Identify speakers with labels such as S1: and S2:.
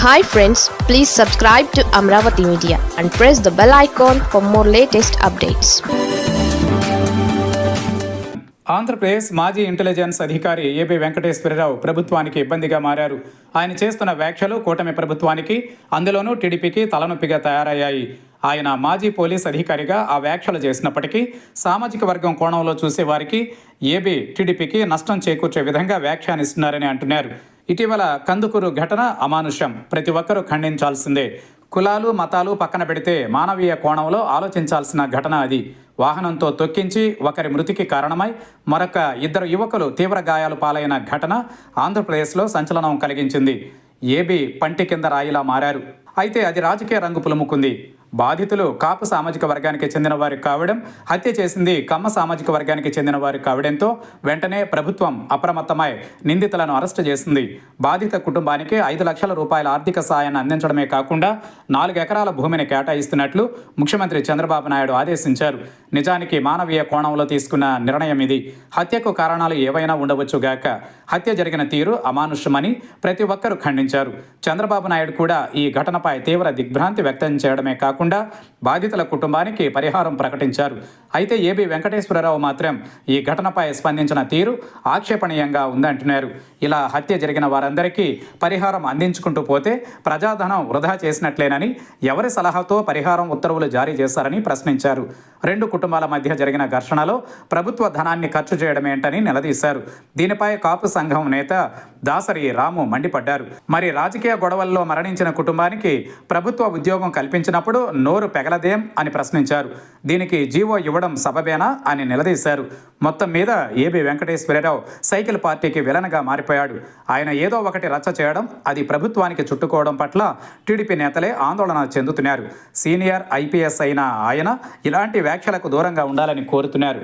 S1: Hi friends, please subscribe to Amravati Media and press the bell icon for more latest updates.
S2: Andhra Pradesh మాజీ intelligence అధికారి AB Venkateswararao ప్రభుత్వానికి ఇబ్బందిగా మారారు. ఆయన చేస్తున్న వ్యాఖ్యలు కూటమి ప్రభుత్వానికి, అందులోనూ టీడీపీకి తలనొప్పిగా తయారయ్యాయి. ఆయన మాజీ పోలీస్ అధికారిగా ఆ వ్యాఖ్యలు చేసినప్పటికీ సామాజిక వర్గం కోణంలో చూసేవారికి ఏబి టీడీపీకి నష్టం చేకూర్చే విధంగా వ్యాఖ్యానిస్తున్నారని అంటున్నారు. ఇటీవల కందుకూరు ఘటన అమానుష్యం, ప్రతి ఒక్కరూ ఖండించాల్సిందే. కులాలు మతాలు పక్కన పెడితే మానవీయ కోణంలో ఆలోచించాల్సిన ఘటన అది. వాహనంతో తొక్కించి ఒకరి మృతికి కారణమై మరొక 2 యువకులు తీవ్ర గాయాలు పాలైన ఘటన ఆంధ్రప్రదేశ్లో సంచలనం కలిగించింది. ఏబి పంటి కింద రాయిలా మారారు. అయితే అది రాజకీయ రంగు పులుముకుంది. బాధితులు కాపు సామాజిక వర్గానికి చెందిన వారు కావడం, హత్య చేసింది కమ్మ సామాజిక వర్గానికి చెందిన వారు కావడంతో వెంటనే ప్రభుత్వం అప్రమత్తమై నిందితులను అరెస్టు చేసింది. బాధిత కుటుంబానికి 5 లక్షల రూపాయల ఆర్థిక సాయాన్ని అందించడమే కాకుండా 4 ఎకరాల భూమిని కేటాయిస్తున్నట్లు ముఖ్యమంత్రి చంద్రబాబు నాయుడు ఆదేశించారు. నిజానికి మానవీయ కోణంలో తీసుకున్న నిర్ణయం ఇది. హత్యకు కారణాలు ఏవైనా ఉండవచ్చుగాక హత్య జరిగిన తీరు అమానుష్యమని ప్రతి ఒక్కరూ ఖండించారు. చంద్రబాబు నాయుడు కూడా ఈ ఘటనపై తీవ్ర దిగ్భ్రాంతి వ్యక్తం చేయడమే కాకుండా బాధితుల కుటుంబానికి పరిహారం ప్రకటించారు. అయితే ఏబి వెంకటేశ్వరరావు మాత్రం ఈ ఘటనపై స్పందించిన తీరు ఆక్షేపణీయంగా ఉందంటున్నారు. ఇలా హత్య జరిగిన వారందరికీ పరిహారం అందించుకుంటూ పోతే ప్రజాధనం వృధా చేసినట్లేనని, ఎవరి సలహాతో పరిహారం ఉత్తర్వులు జారీ చేశారని ప్రశ్నించారు. 2 కుటుంబాల మధ్య జరిగిన ఘర్షణలో ప్రభుత్వ ధనాన్ని ఖర్చు చేయడమేంటని నిలదీశారు. దీనిపై కాపు సంఘం నేత దాసరి రాము మండిపడ్డారు. మరి రాజకీయ గొడవల్లో మరణించిన కుటుంబానికి ప్రభుత్వ ఉద్యోగం కల్పించినప్పుడు నోరు పెగలదేం అని ప్రశ్నించారు. దీనికి జీవో ఇవ్వడం సబబేనా అని నిలదీశారు. మొత్తం మీద ఏబి వెంకటేశ్వరరావు సైకిల్ పార్టీకి విలన్గా మారిపోయాడు. ఆయన ఏదో ఒకటి రచ్చ చేయడం, అది ప్రభుత్వానికి చుట్టుకోవడం పట్ల టీడీపీ నేతలే ఆందోళన చెందుతున్నారు. సీనియర్ ఐపీఎస్ అయిన ఆయన ఇలాంటి వ్యాఖ్యలకు దూరంగా ఉండాలని కోరుతున్నారు.